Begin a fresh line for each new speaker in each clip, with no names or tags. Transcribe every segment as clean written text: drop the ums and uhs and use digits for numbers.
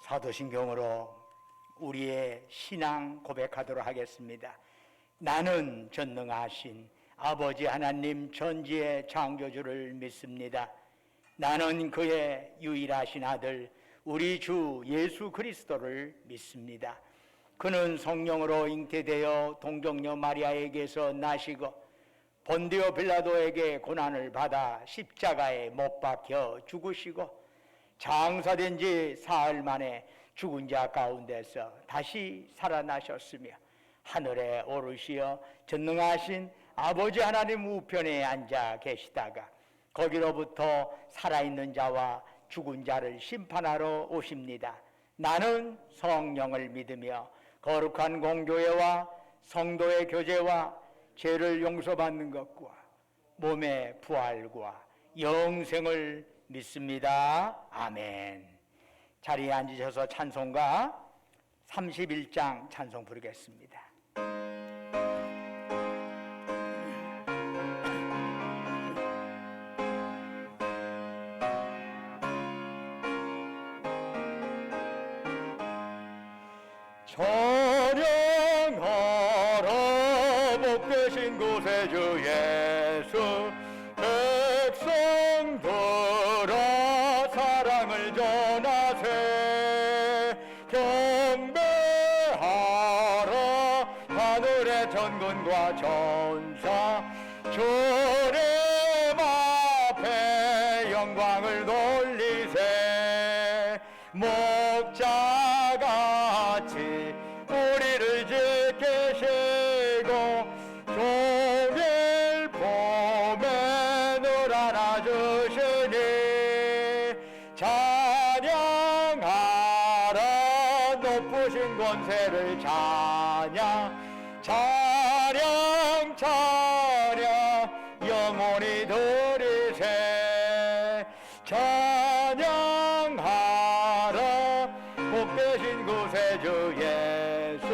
사도신경으로 우리의 신앙 고백하도록 하겠습니다. 나는 전능하신 아버지 하나님 전지의 창조주를 믿습니다. 나는 그의 유일하신 아들 우리 주 예수 그리스도를 믿습니다. 그는 성령으로 잉태되어 동정녀 마리아에게서 나시고 본디오 빌라도에게 고난을 받아 십자가에 못 박혀 죽으시고 장사된 지 사흘 만에 죽은 자 가운데서 다시 살아나셨으며 하늘에 오르시어 전능하신 아버지 하나님 우편에 앉아 계시다가 거기로부터 살아있는 자와 죽은 자를 심판하러 오십니다. 나는 성령을 믿으며 거룩한 공교회와 성도의 교제와 죄를 용서받는 것과 몸의 부활과 영생을 믿습니다. 아멘. 자리에 앉으셔서 찬송가 31장 찬송 부르겠습니다. 찬양하라 복되신 곳에 주 예수 백성들아 사랑을 전하세 경배하라 하늘의 천군과 천사 주님 앞에 영광을 돌리세 목자같이 우리를 지키시고 종일 봄에 늘 안아주시니 찬양하라 높으신 권세를 찬양 찬양 찬양 영원히 드리세 찬양하라 복되신 구세주 예수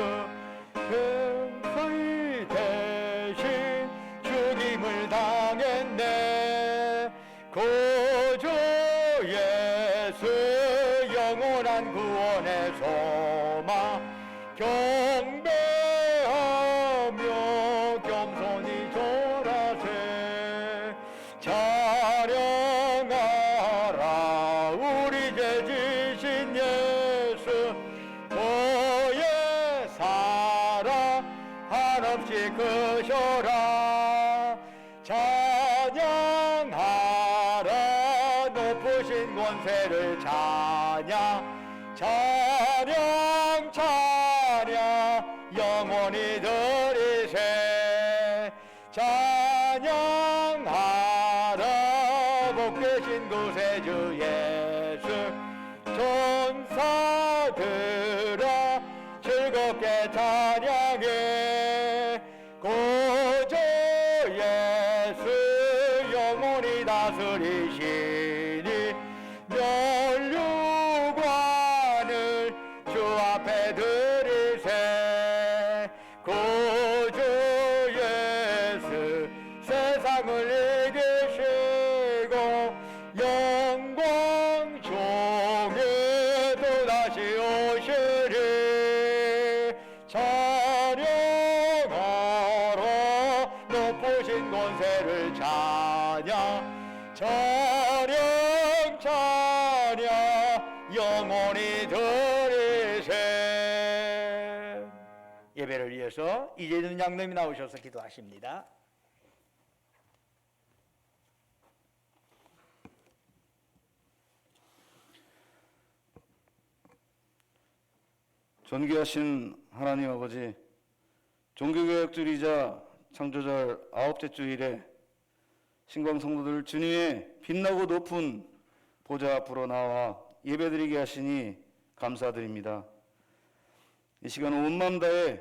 근서히 대신 죽임을 당했네 구주 예수 영원한 구원의 소망 경배하며 겸손히 절하세 찬양하라 우리 죄 지신 예수 그의 사랑 한없이 크셔라 찬양하라 높으신 권세를 찬양 찬양 찬양 영원히 드리세 찬양하라 복되신 구세주 예수 천사들아 즐겁게 찬양해 구주 예수 영원히 다스리시니 면류관을 주 앞에 드리세 구주 예수 세상을 이기시고 영광 중에 또다시 오시리 찬양하라 높으신 권세를 찬양 찬양 찬양 영원히 드리세 예배를 위해서 이재준 장로님이 나오셔서 기도하십니다.
존귀하신 하나님 아버지, 종교개혁주의자 창조절 아홉째 주일에 신광 성도들 주님의 빛나고 높은 보좌 앞으로 나와 예배드리게 하시니 감사드립니다. 이 시간 온 마음 다해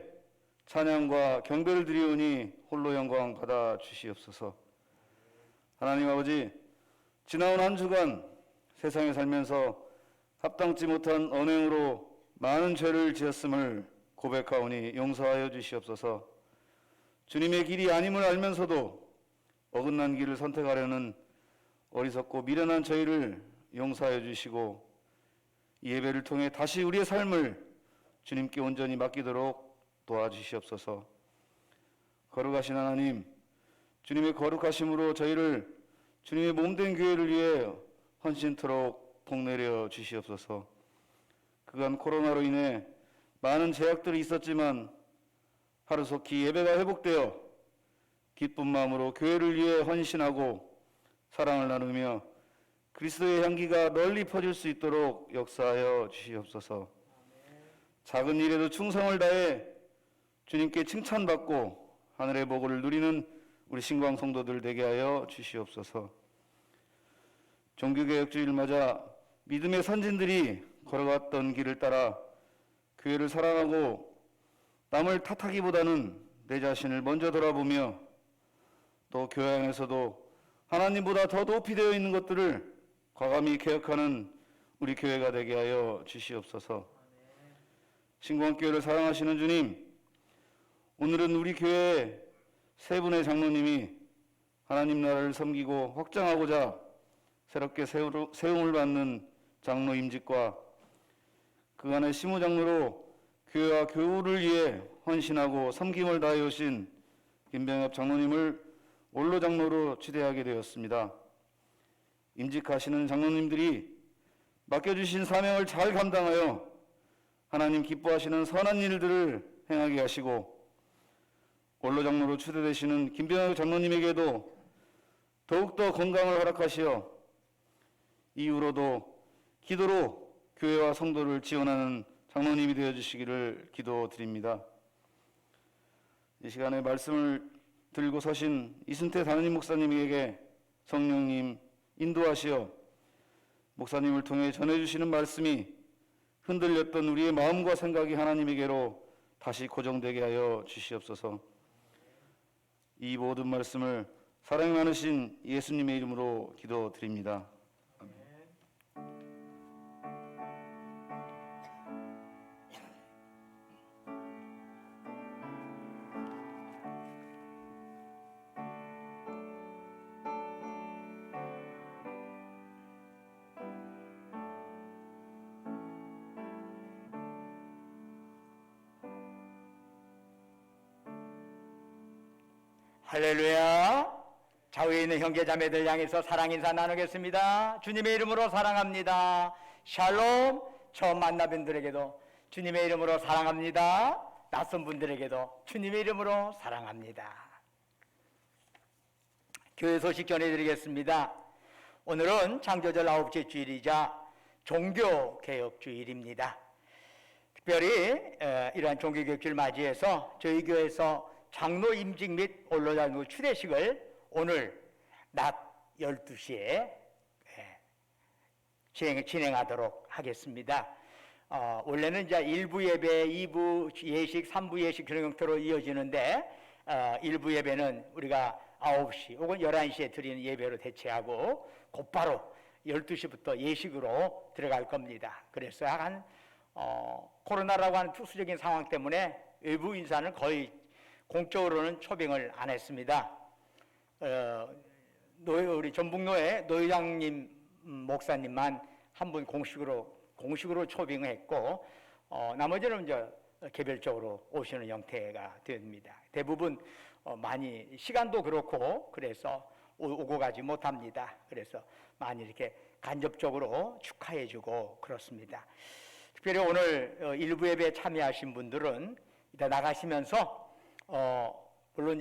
찬양과 경배를 드리오니 홀로 영광 받아 주시옵소서. 하나님 아버지, 지나온 한 주간 세상에 살면서 합당치 못한 언행으로 많은 죄를 지었음을 고백하오니 용서하여 주시옵소서. 주님의 길이 아님을 알면서도 어긋난 길을 선택하려는 어리석고 미련한 저희를 용서하여 주시고 이 예배를 통해 다시 우리의 삶을 주님께 온전히 맡기도록 도와주시옵소서. 거룩하신 하나님, 주님의 거룩하심으로 저희를 주님의 몸된 교회를 위해 헌신토록 복내려 주시옵소서. 그간 코로나로 인해 많은 제약들이 있었지만 하루속히 예배가 회복되어 기쁜 마음으로 교회를 위해 헌신하고 사랑을 나누며 그리스도의 향기가 널리 퍼질 수 있도록 역사하여 주시옵소서. 작은 일에도 충성을 다해 주님께 칭찬받고 하늘의 복을 누리는 우리 신광 성도들 되게 하여 주시옵소서. 종교개혁주의를 맞아 믿음의 선진들이 걸어갔던 길을 따라 교회를 사랑하고 남을 탓하기보다는 내 자신을 먼저 돌아보며 또 교회 안에서도 하나님보다 더 높이 되어 있는 것들을 과감히 개혁하는 우리 교회가 되게 하여 주시옵소서. 신광교회를 사랑하시는 주님, 오늘은 우리 교회에 세 분의 장로님이 하나님 나라를 섬기고 확장하고자 새롭게 세움을 받는 장로 임직과 그간의 시무장로로 교회와 교우를 위해 헌신하고 섬김을 다해 오신 김병엽 장로님을 원로 장로로 취대하게 되었습니다. 임직하시는 장로님들이 맡겨주신 사명을 잘 감당하여 하나님 기뻐하시는 선한 일들을 행하게 하시고 원로 장로로 추대되시는 김병엽 장로님에게도 더욱더 건강을 허락하시어 이후로도 기도로 교회와 성도를 지원하는 장로님이 되어주시기를 기도드립니다. 이 시간에 말씀을 들고 서신 이순태 담임 목사님에게 성령님 인도하시어 목사님을 통해 전해주시는 말씀이 흔들렸던 우리의 마음과 생각이 하나님에게로 다시 고정되게 하여 주시옵소서. 이 모든 말씀을 사랑이 많으신 예수님의 이름으로 기도드립니다.
할렐루야. 좌우에 있는 형제 자매들 향해서 사랑 인사 나누겠습니다. 주님의 이름으로 사랑합니다. 샬롬. 처음 만난 분들에게도 주님의 이름으로 사랑합니다. 낯선 분들에게도 주님의 이름으로 사랑합니다. 교회 소식 전해드리겠습니다. 오늘은 창조절 9째 주일이자 종교개혁주일입니다. 특별히 이러한 종교개혁주일 맞이해서 저희 교회에서 장로 임직 및 원로장로 추대식을 오늘 낮 12시에 진행하도록 하겠습니다. 원래는 이제 1부 예배, 2부 예식, 3부 예식 그런 형태로 이어지는데 1부 예배는 우리가 9시 혹은 11시에 드리는 예배로 대체하고 곧바로 12시부터 예식으로 들어갈 겁니다. 그래서 코로나라고 하는 특수적인 상황 때문에 외부 인사는 거의 공적으로는 초빙을 안 했습니다. 우리 전북노회 노회장님 목사님만 한 분 공식으로 초빙을 했고 나머지는 이제 개별적으로 오시는 형태가 됩니다. 대부분 많이 시간도 그렇고 그래서 오고 가지 못합니다. 그래서 많이 이렇게 간접적으로 축하해주고 그렇습니다. 특별히 오늘 일부 예배에 참여하신 분들은 이따 나가시면서 물론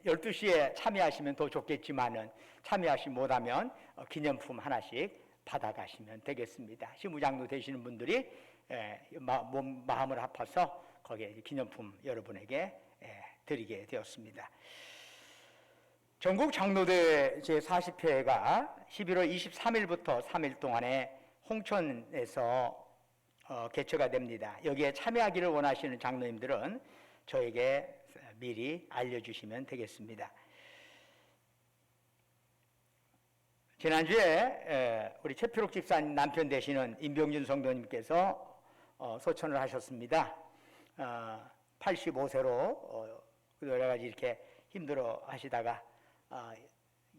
12시에 참여하시면 더 좋겠지만은 참여하시 못하면 기념품 하나씩 받아가시면 되겠습니다. 시무장로 되시는 분들이 마음을 아파서 거기에 기념품 여러분에게 드리게 되었습니다. 전국 장로대회 제40회가 11월 23일부터 3일 동안에 홍천에서 개최가 됩니다. 여기에 참여하기를 원하시는 장로님들은 저에게 미리 알려주시면 되겠습니다. 지난주에 우리 최필옥 집사님 남편 되시는 임병준 성도님께서 소천을 하셨습니다. 85세로 여러 가지 이렇게 힘들어 하시다가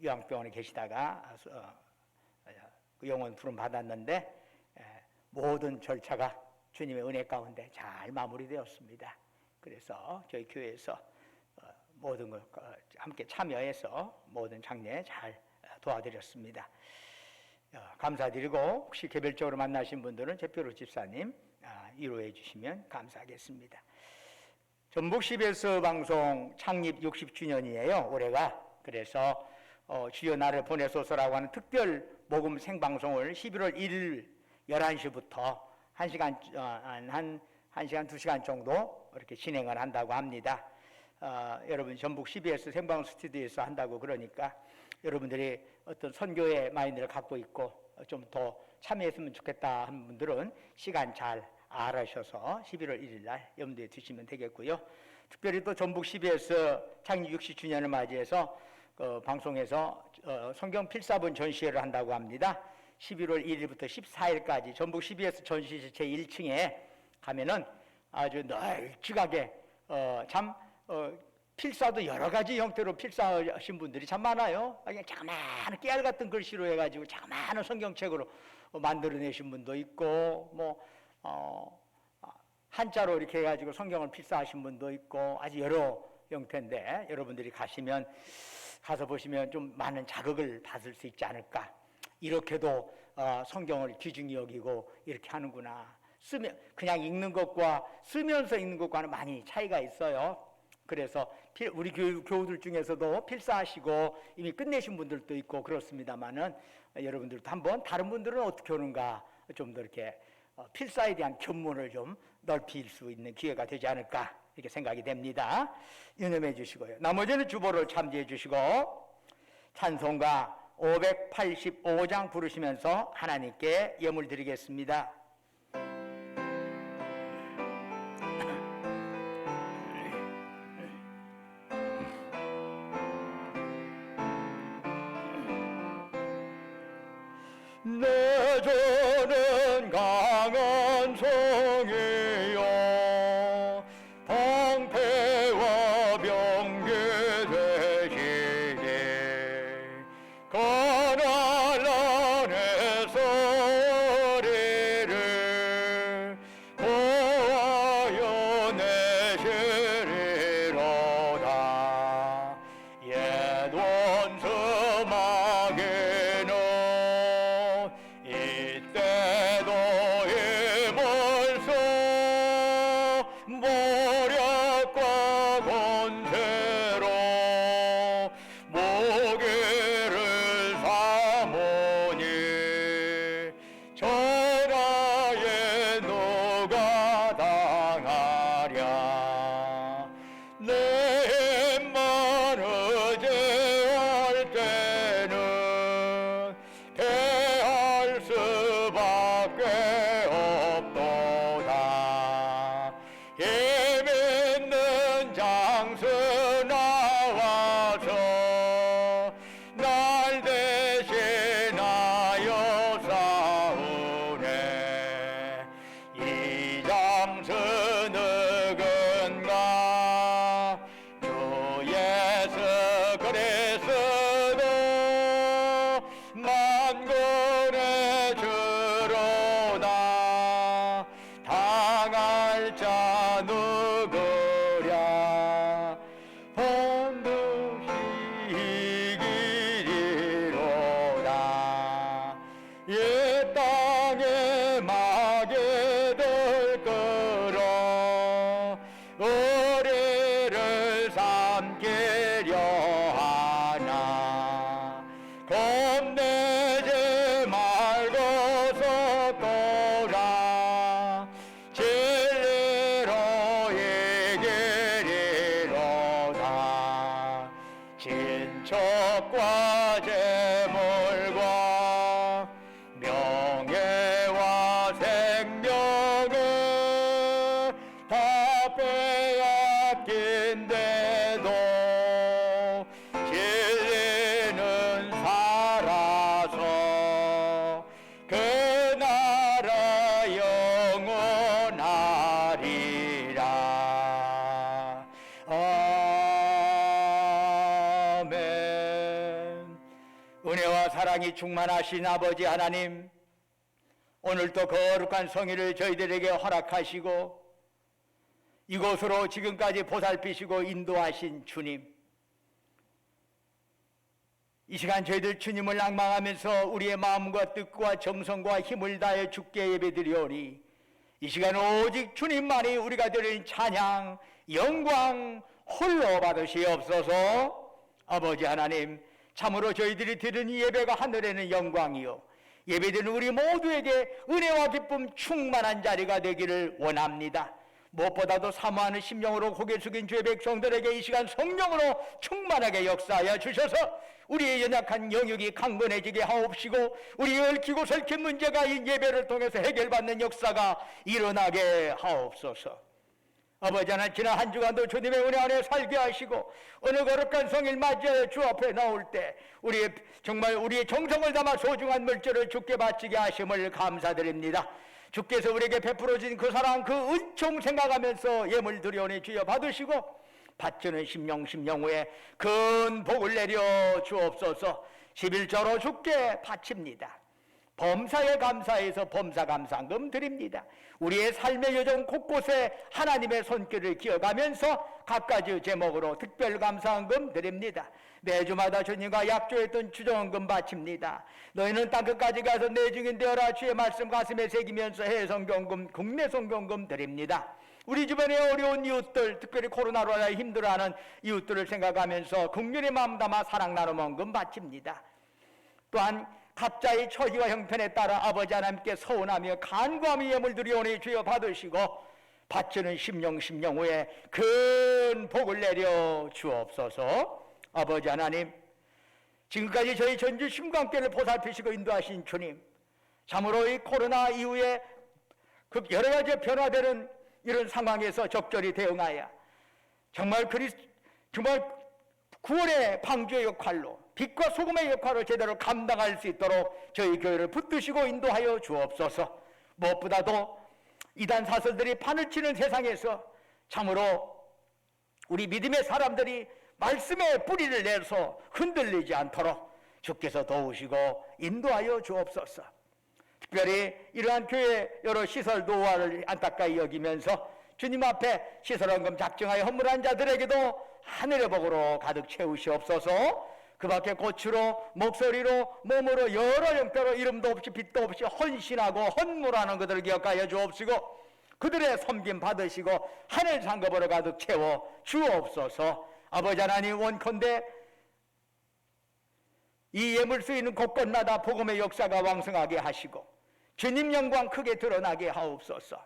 요양병원에 계시다가 영원 부름 받았는데 모든 절차가 주님의 은혜 가운데 잘 마무리되었습니다. 그래서 저희 교회에서 모든 걸 함께 참여해서 모든 장례 잘 도와드렸습니다. 감사드리고 혹시 개별적으로 만나신 분들은 제표로 집사님 위로해 주시면 감사하겠습니다. 전북 CBS 방송 창립 60주년이에요. 올해가. 그래서 주여 나를 보내소서라고 하는 특별 복음 생방송을 11월 1일 11시부터 1시간, 한 1시간, 2시간 정도 이렇게 진행을 한다고 합니다. 여러분 전북 CBS 생방송 스튜디오에서 한다고 그러니까 여러분들이 어떤 선교의 마인드를 갖고 있고 좀 더 참여했으면 좋겠다 하는 분들은 시간 잘 알아셔서 11월 1일 날 염두에 두시면 되겠고요. 특별히 또 전북 CBS 창립 60주년을 맞이해서 방송에서 성경 필사본 전시회를 한다고 합니다. 11월 1일부터 14일까지 전북 CBS 전시실 제1층에 가면은 아주 널찍하게 필사도 여러 가지 형태로 필사하신 분들이 참 많아요. 그냥 자그마한 깨알 같은 글씨로 해가지고 자그마한 성경책으로 만들어내신 분도 있고, 한자로 이렇게 해가지고 성경을 필사하신 분도 있고, 아주 여러 형태인데 여러분들이 가서 보시면 좀 많은 자극을 받을 수 있지 않을까. 이렇게도 성경을 귀중히 여기고 이렇게 하는구나. 그냥 읽는 것과 쓰면서 읽는 것과는 많이 차이가 있어요. 그래서 우리 교우들 중에서도 필사하시고 이미 끝내신 분들도 있고 그렇습니다만은 여러분들도 한번 다른 분들은 어떻게 하는가 좀 더 이렇게 필사에 대한 견문을 좀 넓힐 수 있는 기회가 되지 않을까 이렇게 생각이 됩니다. 유념해 주시고요. 나머지는 주보를 참조해 주시고 찬송가 585장 부르시면서 하나님께 예물 드리겠습니다. 내 조는 강한 성이요 방패와 병기 되시니 가난 안에 소리를 보아여 내시리로다. 옛 원수 마귀는 이때도 힘을 써 모략과 권세로 무기를 삼으니 전하에 누가 당하랴. 내 힘만 의지할 때는 패할 수밖에 없도다. 힘 있는 장수 나와서 날 대신하여 싸우네. 이 장수 누군가 주 예수 그리스도 만군의 주로다. 당할 자 누구랴. 반드시 이기리로다. 이 땅에 막이 들끓어 우리를 삼키려 하나. 겁내지 말고 서거라. 진리로 이기리로다. 친척과 재물과 명예와 생명을 다 빼앗긴데도 진리는 살아서 그 나라 영원하리라. 아멘. 은혜와 사랑이 충만하신 아버지 하나님, 오늘도 거룩한 성의를 저희들에게 허락하시고 이곳으로 지금까지 보살피시고 인도하신 주님, 이 시간 저희들 주님을 낭망하면서 우리의 마음과 뜻과 정성과 힘을 다해 주께 예배드리오니 이 시간 오직 주님만이 우리가 드리는 찬양, 영광 홀로 받으시옵소서. 아버지 하나님, 참으로 저희들이 드리는 이 예배가 하늘에는 영광이요 예배드리는 우리 모두에게 은혜와 기쁨 충만한 자리가 되기를 원합니다. 무엇보다도 사모하는 심령으로 고개 숙인 주의 백성들에게 이 시간 성령으로 충만하게 역사하여 주셔서 우리의 연약한 영역이 강건해지게 하옵시고 우리의 얽히고 설킨 문제가 이 예배를 통해서 해결받는 역사가 일어나게 하옵소서. 아버지 하나님, 지난 한 주간도 주님의 은혜 안에 살게 하시고 어느 거룩한 성일 맞이하여 주 앞에 나올 때 정말 우리의 정성을 담아 소중한 물질을 주께 바치게 하심을 감사드립니다. 주께서 우리에게 베풀어 주신 그 사랑, 그 은총 생각하면서 예물 드려오니 주여 받으시고 바치는 심령 후에 큰 복을 내려 주옵소서. 11조로 주께 바칩니다. 범사에 감사해서 범사감사금 드립니다. 우리의 삶의 여정 곳곳에 하나님의 손길을 기억하면서 각가지 제목으로 특별감사금 드립니다. 매주마다 주님과 약조했던 주정금 바칩니다. 너희는 땅끝까지 가서 내 증인 되어라. 주의 말씀 가슴에 새기면서 해성경금, 국내성경금 드립니다. 우리 주변에 어려운 이웃들, 특별히 코로나로 인해 힘들어하는 이웃들을 생각하면서 국민의 마음 담아 사랑 나눔원금 바칩니다. 또한 각자의 처지와 형편에 따라 아버지 하나님께 서운하며 간구하며 예물 드리오니 주여 받으시고 바치는 심령 후에 큰 복을 내려 주옵소서. 아버지 하나님, 지금까지 저희 전주 심관계를 보살피시고 인도하신 주님, 참으로 이 코로나 이후에 그 여러 가지 변화되는 이런 상황에서 적절히 대응하여 정말 구원의 방주의 역할로 빛과 소금의 역할을 제대로 감당할 수 있도록 저희 교회를 붙드시고 인도하여 주옵소서. 무엇보다도 이단 사설들이 판을 치는 세상에서 참으로 우리 믿음의 사람들이 말씀의 뿌리를 내서 흔들리지 않도록 주께서 도우시고 인도하여 주옵소서. 특별히 이러한 교회 여러 시설 노화를 안타까이 여기면서 주님 앞에 시설원금 작정하여 헌물한 자들에게도 하늘의 복으로 가득 채우시옵소서. 그 밖에 고추로, 목소리로, 몸으로 여러 형태로 이름도 없이 빛도 없이 헌신하고 헌물하는 그들을 기억하여 주옵시고 그들의 섬김 받으시고 하늘 상급으로 가득 채워 주옵소서. 아버지 하나님, 원컨대 이 예물 쓰이는 곳곳마다 복음의 역사가 왕성하게 하시고 주님 영광 크게 드러나게 하옵소서.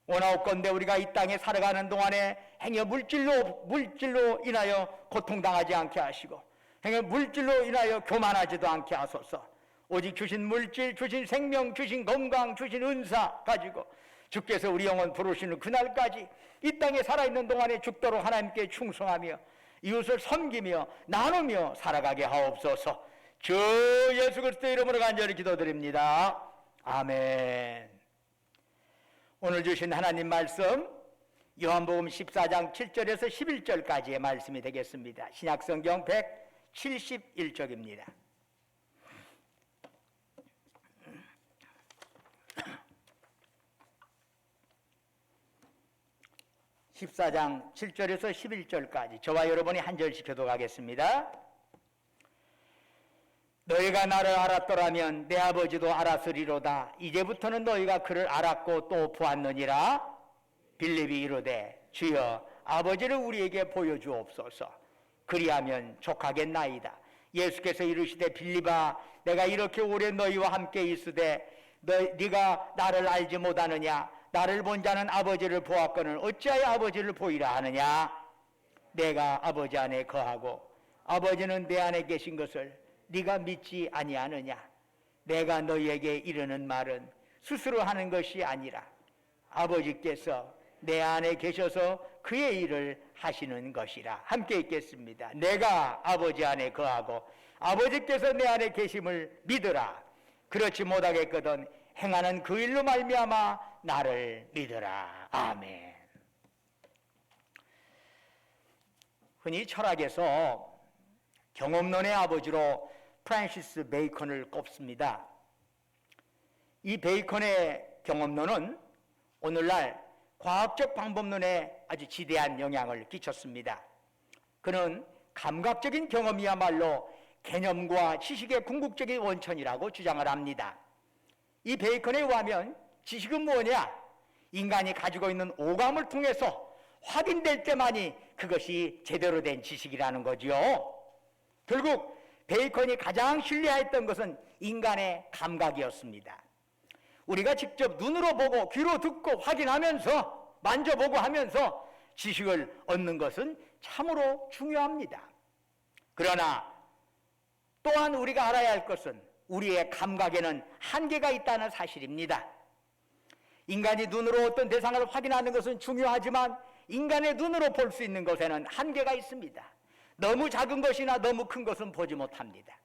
원하옵건대 우리가 이 땅에 살아가는 동안에 행여 물질로 인하여 고통당하지 않게 하시고 행여 물질로 인하여 교만하지도 않게 하소서. 오직 주신 물질, 주신 생명, 주신 건강, 주신 은사 가지고 주께서 우리 영혼 부르시는 그날까지 이 땅에 살아있는 동안에 죽도록 하나님께 충성하며 이웃을 섬기며 나누며 살아가게 하옵소서. 주 예수 그리스도의 이름으로 간절히 기도드립니다. 아멘. 오늘 주신 하나님 말씀 요한복음 14장 7절에서 11절까지의 말씀이 되겠습니다. 신약성경 171쪽입니다. (14장 7절에서 11절까지) 저와 여러분이 한 절씩 교독하겠습니다. 너희가 나를 알았더라면 내 아버지도 알았으리로다. 이제부터는 너희가 그를 알았고 또 보았느니라. 빌립이 이르되 주여 아버지를 우리에게 보여주옵소서. 그리하면 족하겠나이다. 예수께서 이르시되 빌립아 내가 이렇게 오래 너희와 함께 있으되 네가 나를 알지 못하느냐. 나를 본 자는 아버지를 보았거늘 어찌하여 아버지를 보이라 하느냐. 내가 아버지 안에 거하고 아버지는 내 안에 계신 것을 네가 믿지 아니하느냐. 내가 너희에게 이르는 말은 스스로 하는 것이 아니라 아버지께서 내 안에 계셔서 그의 일을 하시는 것이라. 함께 읽겠습니다. 내가 아버지 안에 거하고 아버지께서 내 안에 계심을 믿으라. 그렇지 못하겠거든 행하는 그 일로 말미암아 나를 믿으라. 아멘. 흔히 철학에서 경험론의 아버지로 프란시스 베이컨을 꼽습니다. 이 베이컨의 경험론은 오늘날 과학적 방법론에 아주 지대한 영향을 끼쳤습니다. 그는 감각적인 경험이야말로 개념과 지식의 궁극적인 원천이라고 주장을 합니다. 이 베이컨에 의하면 지식은 뭐냐? 인간이 가지고 있는 오감을 통해서 확인될 때만이 그것이 제대로 된 지식이라는 거지요. 결국 베이컨이 가장 신뢰했던 것은 인간의 감각이었습니다. 우리가 직접 눈으로 보고 귀로 듣고 확인하면서 만져보고 하면서 지식을 얻는 것은 참으로 중요합니다. 그러나 또한 우리가 알아야 할 것은 우리의 감각에는 한계가 있다는 사실입니다. 인간이 눈으로 어떤 대상을 확인하는 것은 중요하지만 인간의 눈으로 볼 수 있는 것에는 한계가 있습니다. 너무 작은 것이나 너무 큰 것은 보지 못합니다.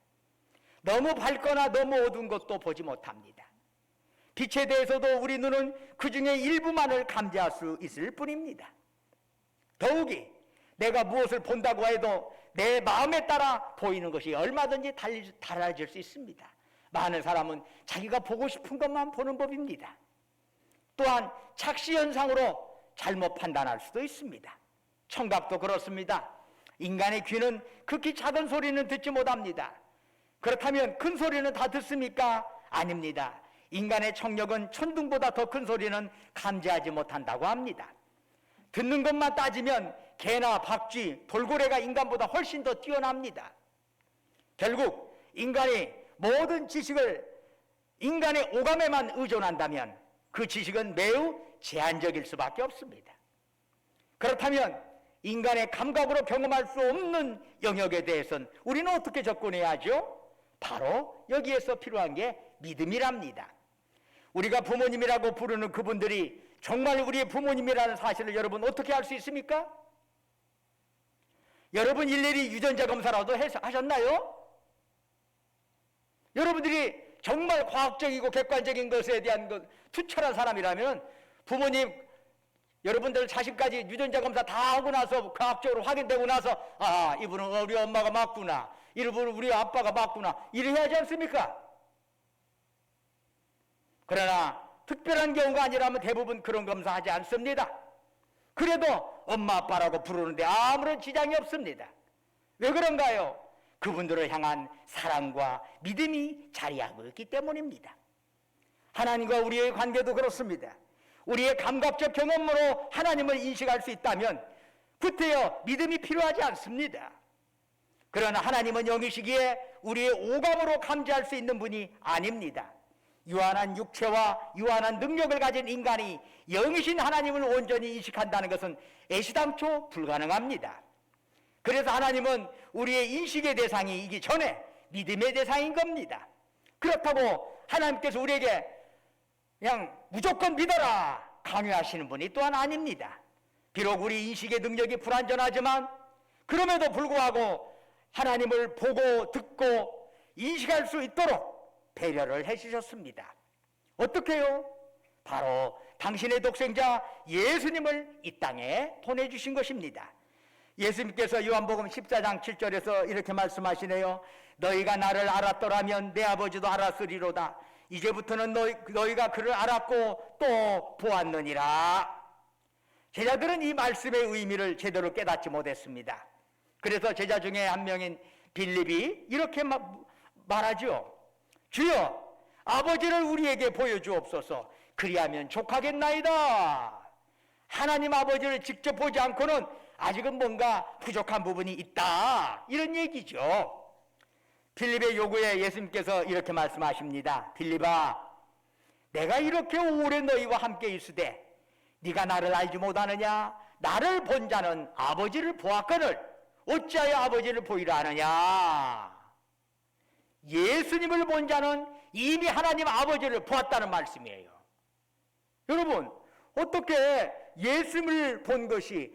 너무 밝거나 너무 어두운 것도 보지 못합니다. 빛에 대해서도 우리 눈은 그 중에 일부만을 감지할 수 있을 뿐입니다. 더욱이 내가 무엇을 본다고 해도 내 마음에 따라 보이는 것이 얼마든지 달라질 수 있습니다. 많은 사람은 자기가 보고 싶은 것만 보는 법입니다. 또한 착시현상으로 잘못 판단할 수도 있습니다. 청각도 그렇습니다. 인간의 귀는 극히 작은 소리는 듣지 못합니다. 그렇다면 큰 소리는 다 듣습니까? 아닙니다. 인간의 청력은 천둥보다 더 큰 소리는 감지하지 못한다고 합니다. 듣는 것만 따지면 개나 박쥐, 돌고래가 인간보다 훨씬 더 뛰어납니다. 결국 인간이 모든 지식을 인간의 오감에만 의존한다면 그 지식은 매우 제한적일 수밖에 없습니다. 그렇다면 인간의 감각으로 경험할 수 없는 영역에 대해서는 우리는 어떻게 접근해야 하죠? 바로 여기에서 필요한 게 믿음이랍니다. 우리가 부모님이라고 부르는 그분들이 정말 우리의 부모님이라는 사실을 여러분 어떻게 알 수 있습니까? 여러분 일일이 유전자 검사라도 하셨나요? 여러분들이 정말 과학적이고 객관적인 것에 대한 투철한 사람이라면 부모님, 여러분들 자신까지 유전자 검사 다 하고 나서 과학적으로 확인되고 나서 아, 이분은 우리 엄마가 맞구나, 이분은 우리 아빠가 맞구나, 이래 하지 않습니까? 그러나 특별한 경우가 아니라면 대부분 그런 검사하지 않습니다. 그래도 엄마 아빠라고 부르는데 아무런 지장이 없습니다. 왜 그런가요? 그분들을 향한 사랑과 믿음이 자리하고 있기 때문입니다. 하나님과 우리의 관계도 그렇습니다. 우리의 감각적 경험으로 하나님을 인식할 수 있다면 그때여 믿음이 필요하지 않습니다. 그러나 하나님은 영이시기에 우리의 오감으로 감지할 수 있는 분이 아닙니다. 유한한 육체와 유한한 능력을 가진 인간이 영이신 하나님을 온전히 인식한다는 것은 애시당초 불가능합니다. 그래서 하나님은 우리의 인식의 대상이기 전에 믿음의 대상인 겁니다. 그렇다고 하나님께서 우리에게 그냥 무조건 믿어라 강요하시는 분이 또한 아닙니다. 비록 우리 인식의 능력이 불완전하지만 그럼에도 불구하고 하나님을 보고 듣고 인식할 수 있도록 배려를 해주셨습니다. 어떻게요? 바로 당신의 독생자 예수님을 이 땅에 보내주신 것입니다. 예수님께서 요한복음 14장 7절에서 이렇게 말씀하시네요. 너희가 나를 알았더라면 내 아버지도 알았으리로다. 이제부터는 너희가 그를 알았고 또 보았느니라. 제자들은 이 말씀의 의미를 제대로 깨닫지 못했습니다. 그래서 제자 중에 한 명인 빌립이 이렇게 말하죠. 주여, 아버지를 우리에게 보여주옵소서. 그리하면 족하겠나이다. 하나님 아버지를 직접 보지 않고는 아직은 뭔가 부족한 부분이 있다, 이런 얘기죠. 빌립의 요구에 예수님께서 이렇게 말씀하십니다. 빌립아, 내가 이렇게 오래 너희와 함께 있으되 네가 나를 알지 못하느냐? 나를 본 자는 아버지를 보았거늘 어찌하여 아버지를 보이라 하느냐? 예수님을 본 자는 이미 하나님 아버지를 보았다는 말씀이에요. 여러분, 어떻게 예수님을 본 것이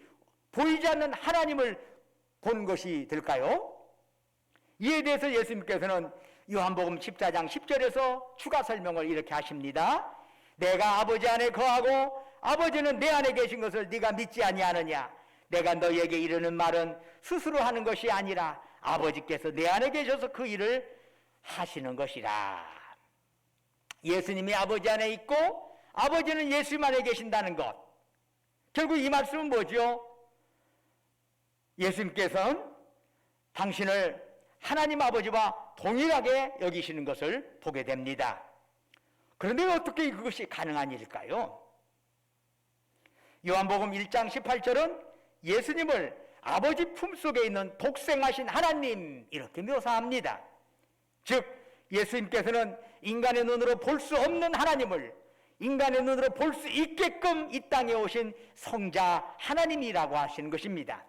보이지 않는 하나님을 본 것이 될까요? 이에 대해서 예수님께서는 요한복음 14장 10절에서 추가 설명을 이렇게 하십니다. 내가 아버지 안에 거하고 아버지는 내 안에 계신 것을 네가 믿지 아니하느냐? 내가 너희에게 이르는 말은 스스로 하는 것이 아니라 아버지께서 내 안에 계셔서 그 일을 하시는 것이라. 예수님이 아버지 안에 있고 아버지는 예수님 안에 계신다는 것. 결국 이 말씀은 뭐죠? 예수님께서는 당신을 하나님 아버지와 동일하게 여기시는 것을 보게 됩니다. 그런데 어떻게 그것이 가능한 일일까요? 요한복음 1장 18절은 예수님을 아버지 품속에 있는 독생하신 하나님 이렇게 묘사합니다. 즉 예수님께서는 인간의 눈으로 볼 수 없는 하나님을 인간의 눈으로 볼 수 있게끔 이 땅에 오신 성자 하나님이라고 하시는 것입니다.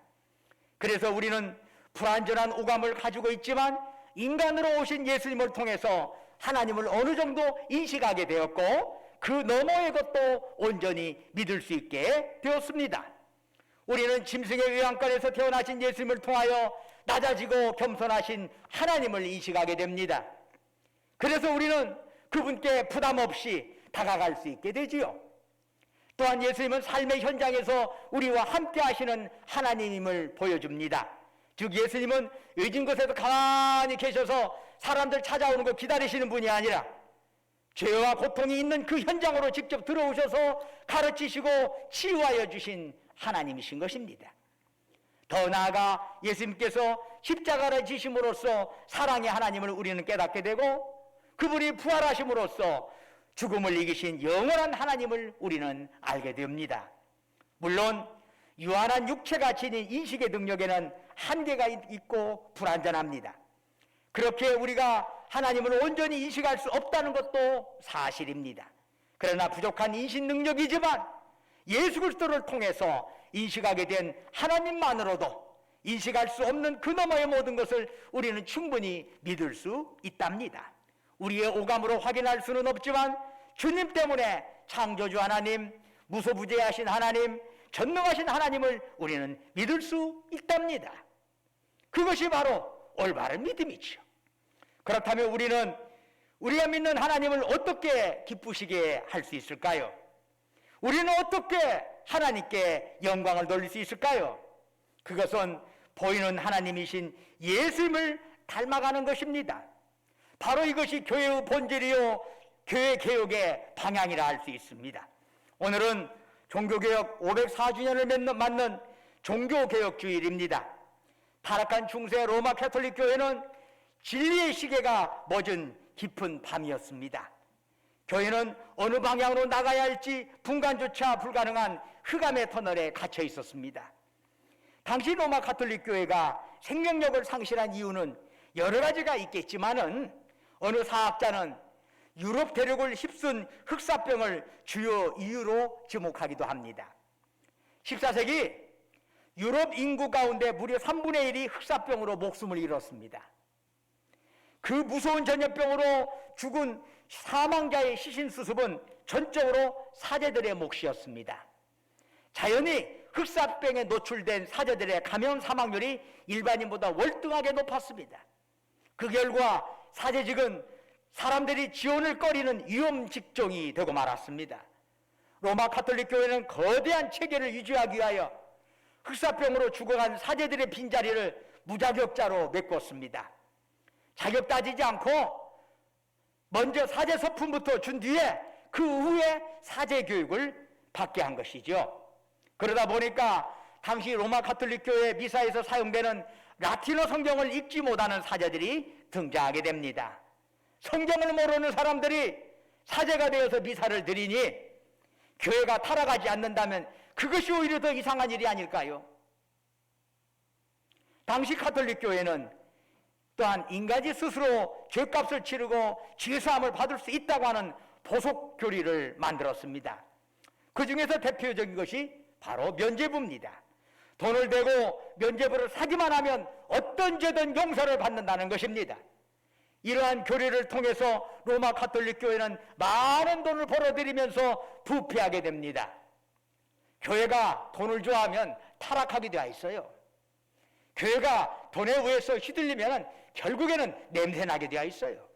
그래서 우리는 불완전한 오감을 가지고 있지만 인간으로 오신 예수님을 통해서 하나님을 어느 정도 인식하게 되었고 그 너머의 것도 온전히 믿을 수 있게 되었습니다. 우리는 짐승의 외양간에서 태어나신 예수님을 통하여 낮아지고 겸손하신 하나님을 인식하게 됩니다. 그래서 우리는 그분께 부담 없이 다가갈 수 있게 되지요. 또한 예수님은 삶의 현장에서 우리와 함께 하시는 하나님임을 보여줍니다. 즉 예수님은 외진 곳에서 가만히 계셔서 사람들 찾아오는 거 기다리시는 분이 아니라 죄와 고통이 있는 그 현장으로 직접 들어오셔서 가르치시고 치유하여 주신 하나님이신 것입니다. 더 나아가 예수님께서 십자가를 지심으로써 사랑의 하나님을 우리는 깨닫게 되고 그분이 부활하심으로써 죽음을 이기신 영원한 하나님을 우리는 알게 됩니다. 물론 유한한 육체가 지닌 인식의 능력에는 한계가 있고 불완전합니다. 그렇게 우리가 하나님을 온전히 인식할 수 없다는 것도 사실입니다. 그러나 부족한 인식 능력이지만 예수 그리스도를 통해서 인식하게 된 하나님만으로도 인식할 수 없는 그 너머의 모든 것을 우리는 충분히 믿을 수 있답니다. 우리의 오감으로 확인할 수는 없지만 주님 때문에 창조주 하나님, 무소부재하신 하나님, 전능하신 하나님을 우리는 믿을 수 있답니다. 그것이 바로 올바른 믿음이죠. 그렇다면 우리는 우리가 믿는 하나님을 어떻게 기쁘시게 할 수 있을까요? 우리는 어떻게 하나님께 영광을 돌릴 수 있을까요? 그것은 보이는 하나님이신 예수님을 닮아가는 것입니다. 바로 이것이 교회의 본질이요 교회 개혁의 방향이라 할 수 있습니다. 오늘은 종교개혁 504주년을 맞는 종교개혁주일입니다. 타락한 중세 로마 가톨릭 교회는 진리의 시계가 멎은 깊은 밤이었습니다. 교회는 어느 방향으로 나가야 할지 분간조차 불가능한 흑암의 터널에 갇혀 있었습니다. 당시 로마 가톨릭 교회가 생명력을 상실한 이유는 여러 가지가 있겠지만은 어느 사학자는 유럽 대륙을 휩쓴 흑사병을 주요 이유로 지목하기도 합니다. 14세기 유럽 인구 가운데 무려 3분의 1이 흑사병으로 목숨을 잃었습니다. 그 무서운 전염병으로 죽은 사망자의 시신 수습은 전적으로 사제들의 몫이었습니다. 자연히 흑사병에 노출된 사제들의 감염 사망률이 일반인보다 월등하게 높았습니다. 그 결과 사제직은 사람들이 지원을 꺼리는 위험 직종이 되고 말았습니다. 로마 가톨릭 교회는 거대한 체계를 유지하기 위하여 흑사병으로 죽어간 사제들의 빈자리를 무자격자로 메꿨습니다. 자격 따지지 않고 먼저 사제 서품부터 준 뒤에 그 후에 사제 교육을 받게 한 것이죠. 그러다 보니까 당시 로마 가톨릭 교회 미사에서 사용되는 라틴어 성경을 읽지 못하는 사제들이 등장하게 됩니다. 성경을 모르는 사람들이 사제가 되어서 미사를 드리니 교회가 타락하지 않는다면 그것이 오히려 더 이상한 일이 아닐까요? 당시 가톨릭 교회는 또한 인간이 스스로 죄값을 치르고 죄사함을 받을 수 있다고 하는 보석 교리를 만들었습니다. 그 중에서 대표적인 것이 바로 면죄부입니다. 돈을 대고 면죄부를 사기만 하면 어떤 죄든 용서를 받는다는 것입니다. 이러한 교리를 통해서 로마 가톨릭 교회는 많은 돈을 벌어들이면서 부패하게 됩니다. 교회가 돈을 좋아하면 타락하게 되어 있어요. 교회가 돈에 의해서 휘둘리면 결국에는 냄새나게 되어 있어요.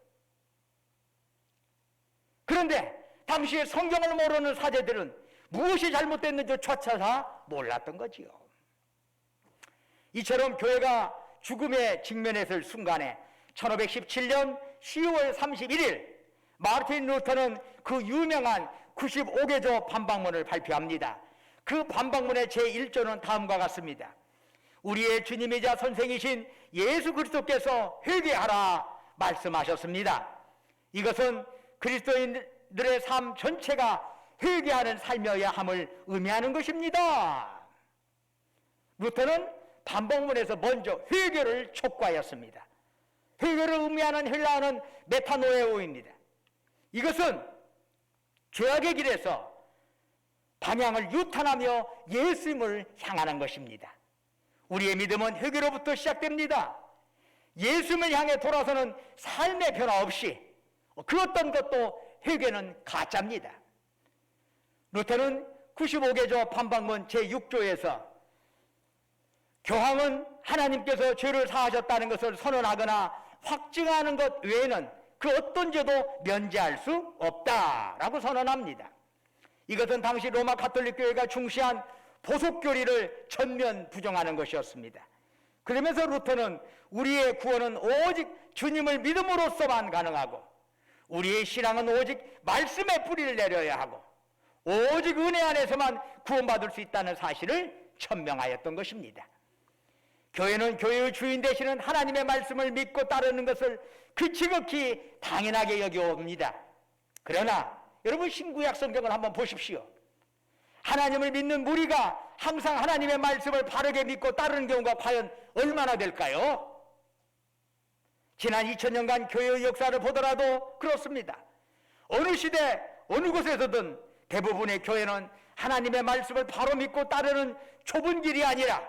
그런데 당시에 성경을 모르는 사제들은 무엇이 잘못됐는지 조차 몰랐던 거지요. 이처럼 교회가 죽음에 직면했을 순간에 1517년 10월 31일 마르틴 루터는 그 유명한 95개조 반박문을 발표합니다. 그 반박문의 제1조는 다음과 같습니다. 우리의 주님이자 선생이신 예수 그리스도께서 회개하라 말씀하셨습니다. 이것은 그리스도인들의 삶 전체가 회개하는 삶이어야 함을 의미하는 것입니다. 루터는 반박문에서 먼저 회개를 촉구하였습니다. 회개를 의미하는 헬라어는 메타노에오입니다. 이것은 죄악의 길에서 방향을 유탄하며 예수님을 향하는 것입니다. 우리의 믿음은 회개로부터 시작됩니다. 예수님을 향해 돌아서는 삶의 변화 없이 그 어떤 것도 회개는 가짜입니다. 루터는 95개조 반박문 제6조에서 교황은 하나님께서 죄를 사하셨다는 것을 선언하거나 확증하는 것 외에는 그 어떤 죄도 면제할 수 없다라고 선언합니다. 이것은 당시 로마 가톨릭 교회가 중시한 보속교리를 전면 부정하는 것이었습니다. 그러면서 루터는 우리의 구원은 오직 주님을 믿음으로써만 가능하고 우리의 신앙은 오직 말씀의 뿌리를 내려야 하고 오직 은혜 안에서만 구원받을 수 있다는 사실을 천명하였던 것입니다. 교회는 교회의 주인 되시는 하나님의 말씀을 믿고 따르는 것을 그 지극히 당연하게 여겨옵니다. 그러나 여러분 신구약 성경을 한번 보십시오. 하나님을 믿는 무리가 항상 하나님의 말씀을 바르게 믿고 따르는 경우가 과연 얼마나 될까요? 지난 2000년간 교회의 역사를 보더라도 그렇습니다. 어느 시대 어느 곳에서든 대부분의 교회는 하나님의 말씀을 바로 믿고 따르는 좁은 길이 아니라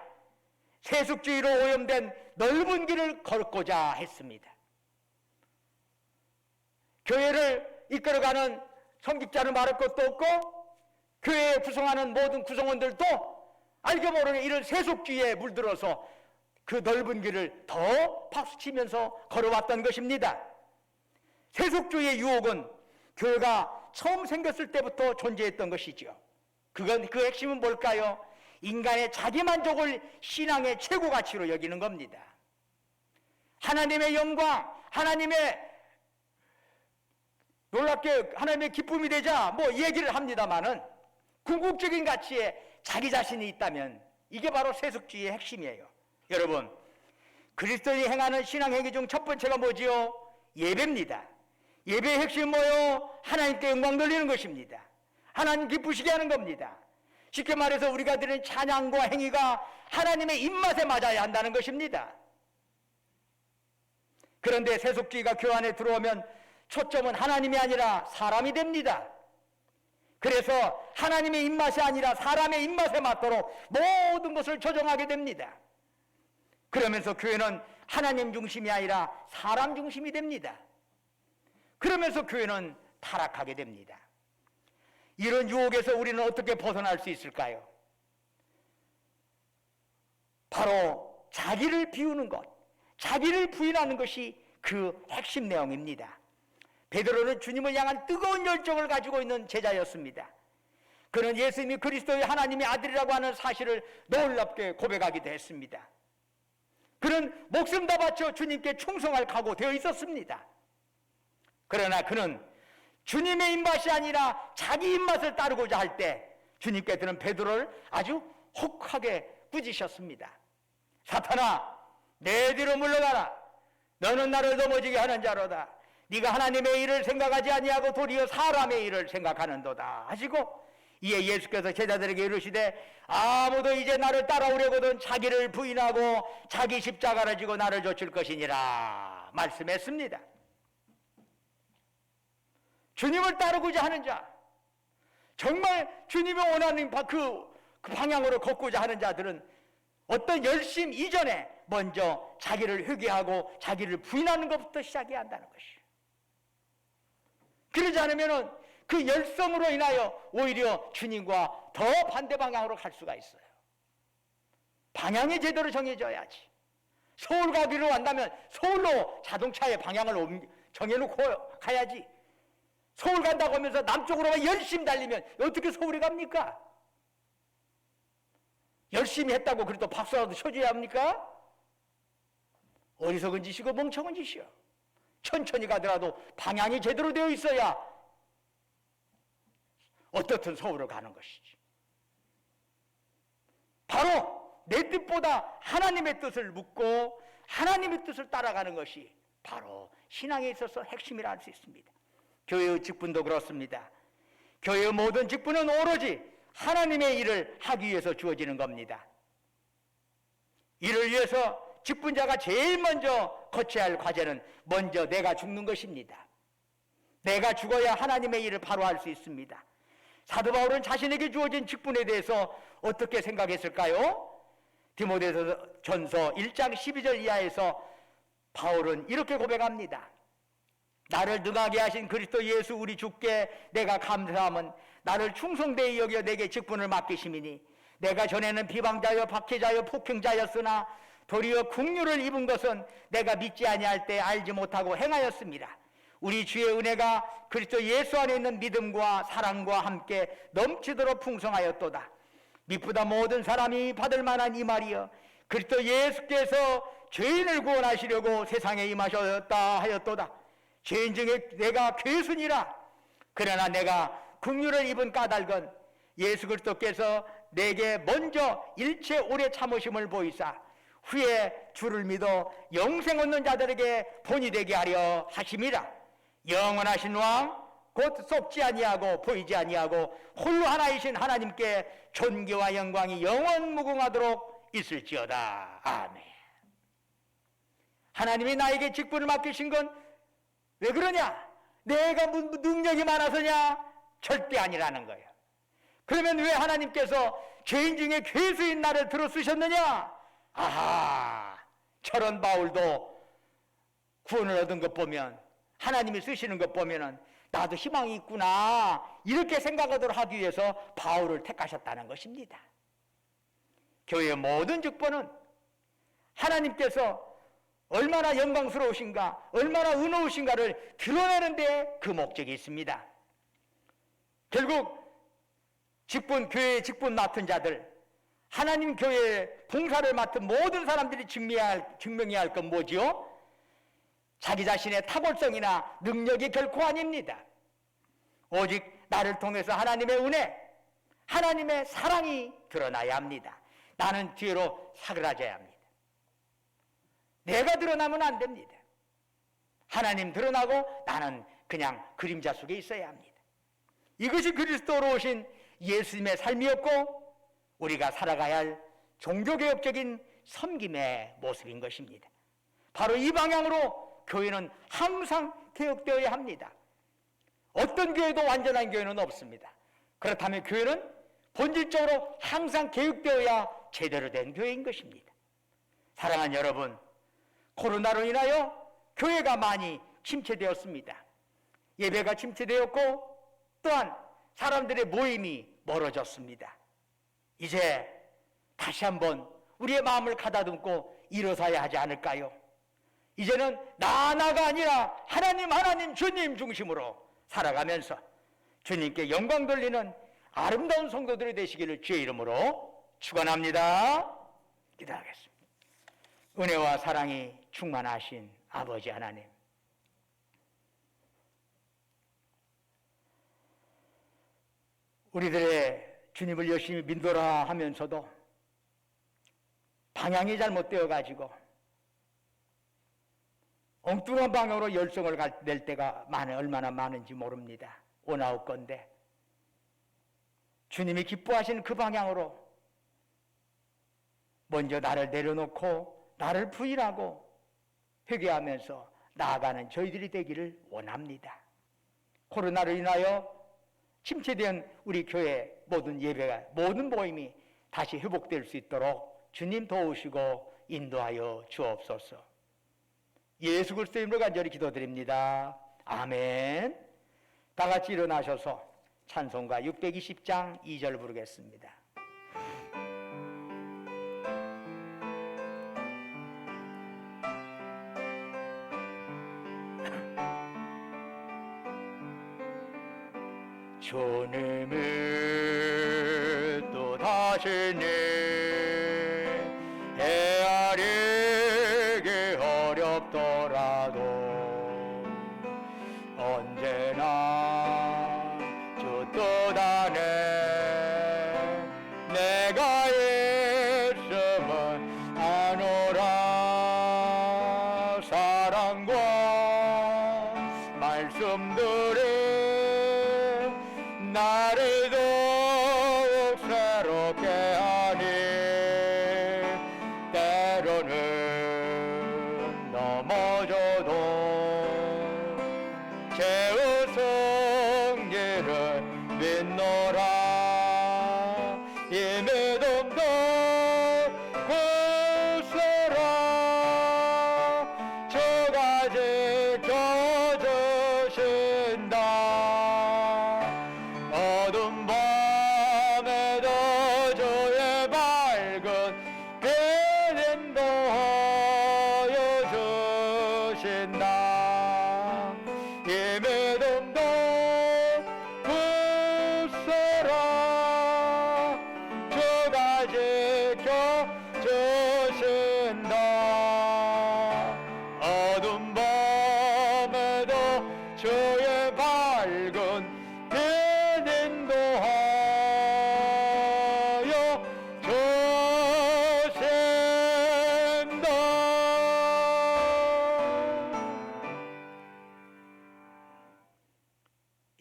세속주의로 오염된 넓은 길을 걷고자 했습니다. 교회를 이끌어가는 성직자를 말할 것도 없고 교회에 구성하는 모든 구성원들도 알게 모르게 이런 세속주의에 물들어서 그 넓은 길을 더 박수치면서 걸어왔던 것입니다. 세속주의의 유혹은 교회가 처음 생겼을 때부터 존재했던 것이죠. 그 핵심은 뭘까요? 인간의 자기만족을 신앙의 최고 가치로 여기는 겁니다. 하나님의 영광, 놀랍게 하나님의 기쁨이 되자 얘기를 합니다마는 궁극적인 가치에 자기 자신이 있다면 이게 바로 세속주의의 핵심이에요. 여러분, 그리스도인이 행하는 신앙 행위 중 첫 번째가 뭐지요? 예배입니다. 예배의 핵심은 뭐요? 하나님께 영광 돌리는 것입니다. 하나님 기쁘시게 하는 겁니다. 쉽게 말해서 우리가 드리는 찬양과 행위가 하나님의 입맛에 맞아야 한다는 것입니다. 그런데 세속주의가 교회 안에 들어오면 초점은 하나님이 아니라 사람이 됩니다. 그래서 하나님의 입맛이 아니라 사람의 입맛에 맞도록 모든 것을 조정하게 됩니다. 그러면서 교회는 하나님 중심이 아니라 사람 중심이 됩니다. 그러면서 교회는 타락하게 됩니다. 이런 유혹에서 우리는 어떻게 벗어날 수 있을까요? 바로 자기를 비우는 것, 자기를 부인하는 것이 그 핵심 내용입니다. 베드로는 주님을 향한 뜨거운 열정을 가지고 있는 제자였습니다. 그는 예수님이 그리스도의 하나님의 아들이라고 하는 사실을 놀랍게 고백하기도 했습니다. 그는 목숨 다 바쳐 주님께 충성할 각오 되어 있었습니다. 그러나 그는 주님의 입맛이 아니라 자기 입맛을 따르고자 할 때 주님께서는 베드로를 아주 혹하게 꾸짖으셨습니다. 사탄아, 내 뒤로 물러가라. 너는 나를 넘어지게 하는 자로다. 네가 하나님의 일을 생각하지 아니하고 도리어 사람의 일을 생각하는도다 하시고, 이에 예수께서 제자들에게 이르시되 아무도 이제 나를 따라오려거든 자기를 부인하고 자기 십자가를 지고 나를 좇을 것이니라 말씀했습니다. 주님을 따르고자 하는 자, 정말 주님이 원하는 그 방향으로 걷고자 하는 자들은 어떤 열심 이전에 먼저 자기를 회개하고 자기를 부인하는 것부터 시작해야 한다는 것이에요. 그러지 않으면 그 열성으로 인하여 오히려 주님과 더 반대 방향으로 갈 수가 있어요. 방향이 제대로 정해져야지. 서울 가기로 한다면 서울로 자동차의 방향을 정해놓고 가야지. 서울 간다고 하면서 남쪽으로만 열심히 달리면 어떻게 서울에 갑니까? 열심히 했다고 그래도 박수라도 쳐줘야 합니까? 어리석은 짓이고 멍청한 짓이요. 천천히 가더라도 방향이 제대로 되어 있어야 어떻든 서울을 가는 것이지. 바로 내 뜻보다 하나님의 뜻을 묻고 하나님의 뜻을 따라가는 것이 바로 신앙에 있어서 핵심이라 할 수 있습니다. 교회의 직분도 그렇습니다. 교회의 모든 직분은 오로지 하나님의 일을 하기 위해서 주어지는 겁니다. 이를 위해서 직분자가 제일 먼저 거쳐야 할 과제는 먼저 내가 죽는 것입니다. 내가 죽어야 하나님의 일을 바로 할 수 있습니다. 사도 바울은 자신에게 주어진 직분에 대해서 어떻게 생각했을까요? 디모데전서 1장 12절 이하에서 바울은 이렇게 고백합니다. 나를 능하게 하신 그리스도 예수 우리 주께 내가 감사함은 나를 충성되이 여겨 내게 직분을 맡기심이니 내가 전에는 비방자여 박해자여 폭행자였으나 도리어 긍휼을 입은 것은 내가 믿지 아니할 때 알지 못하고 행하였습니다. 우리 주의 은혜가 그리스도 예수 안에 있는 믿음과 사랑과 함께 넘치도록 풍성하였도다. 미쁘다 모든 사람이 받을 만한 이 말이여 그리스도 예수께서 죄인을 구원하시려고 세상에 임하셨다 하였도다. 죄인 중에 내가 괴순이라. 그러나 내가 긍휼을 입은 까닭은 예수 그리스도께서 내게 먼저 일체 오래 참으심을 보이사 후에 주를 믿어 영생 얻는 자들에게 본이 되게 하려 하심이라. 영원하신 왕 곧 썩지 아니하고 보이지 아니하고 홀로 하나이신 하나님께 존귀와 영광이 영원 무궁하도록 있을지어다. 아멘. 하나님이 나에게 직분을 맡기신 건 왜 그러냐? 내가 능력이 많아서냐? 절대 아니라는 거예요. 그러면 왜 하나님께서 죄인 중에 괴수인 나를 들어 쓰셨느냐? 아하, 저런 바울도 구원을 얻은 것 보면, 하나님이 쓰시는 것 보면은 나도 희망이 있구나, 이렇게 생각하도록 하기 위해서 바울을 택하셨다는 것입니다. 교회의 모든 직분은 하나님께서 얼마나 영광스러우신가, 얼마나 은혜우신가를 드러내는 데 그 목적이 있습니다. 결국 교회의 직분 맡은 자들, 하나님 교회의 봉사를 맡은 모든 사람들이 증명해야 할 건 뭐지요? 자기 자신의 탁월성이나 능력이 결코 아닙니다. 오직 나를 통해서 하나님의 은혜, 하나님의 사랑이 드러나야 합니다. 나는 뒤로 사그라져야 합니다. 내가 드러나면 안 됩니다. 하나님 드러나고 나는 그냥 그림자 속에 있어야 합니다. 이것이 그리스도로 오신 예수님의 삶이었고 우리가 살아가야 할 종교개혁적인 섬김의 모습인 것입니다. 바로 이 방향으로 교회는 항상 개혁되어야 합니다. 어떤 교회도 완전한 교회는 없습니다. 그렇다면 교회는 본질적으로 항상 개혁되어야 제대로 된 교회인 것입니다. 사랑하는 여러분, 코로나로 인하여 교회가 많이 침체되었습니다. 예배가 침체되었고 또한 사람들의 모임이 멀어졌습니다. 이제 다시 한번 우리의 마음을 가다듬고 일어서야 하지 않을까요? 이제는 나가 아니라 하나님 주님 중심으로 살아가면서 주님께 영광 돌리는 아름다운 성도들이 되시기를 주의 이름으로 축원합니다. 기도하겠습니다. 은혜와 사랑이 충만하신 아버지 하나님, 우리들의 주님을 열심히 믿노라 하면서도 방향이 잘못되어 가지고 엉뚱한 방향으로 열성을 낼 때가 얼마나 많은지 모릅니다. 오나옵건대 주님이 기뻐하시는 그 방향으로 먼저 나를 내려놓고 나를 부인하고 회개하면서 나아가는 저희들이 되기를 원합니다. 코로나로 인하여 침체된 우리 교회 모든 예배가, 모든 모임이 다시 회복될 수 있도록 주님 도우시고 인도하여 주옵소서. 예수 그리스도의 이름으로 간절히 기도드립니다. 아멘. 다 같이 일어나셔서 찬송가 620장 2절 부르겠습니다. 주님을 또 다시 헤아리기 어렵더라도 주님 나를 더욱 새롭게 하니 때로는 넘어져도 죄의 승리를 믿노라 이 믿음도 굳세라 주가 지켜주신다 어둠 밤에도 주의 밝은 빛 인도하여 주신다 이 믿음도 굳세라 주가 지켜주신다 어둠 밤에도 주의 밝은 빛 인도하여 주신다.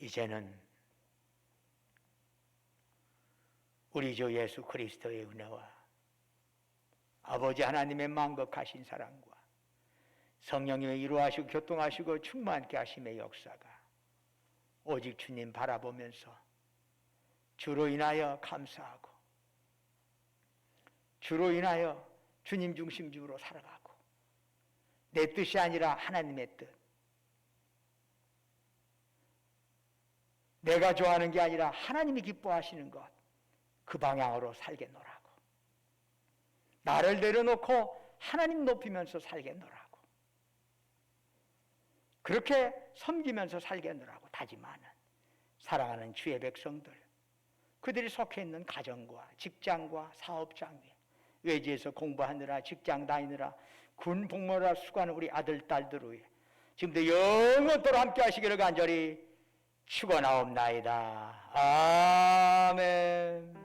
이제는 우리 주 예수 그리스도의 은혜와 아버지 하나님의 만극하신 사랑과 성령님의 이루하시고 교통하시고 충만케 하심의 역사가 오직 주님 바라보면서 주로 인하여 감사하고 주로 인하여 주님 중심적으로 살아가고 내 뜻이 아니라 하나님의 뜻 내가 좋아하는 게 아니라 하나님이 기뻐하시는 것 그 방향으로 살겠노라고 나를 내려놓고 하나님 높이면서 살겠노라고 그렇게 섬기면서 살겠노라고 다짐하는 사랑하는 주의 백성들 그들이 속해 있는 가정과 직장과 사업장에 외지에서 공부하느라 직장 다니느라 군 복무를 수고하는 우리 아들 딸들 위해 지금도 영원토록 함께 하시기를 간절히 축원하옵나이다. 아멘.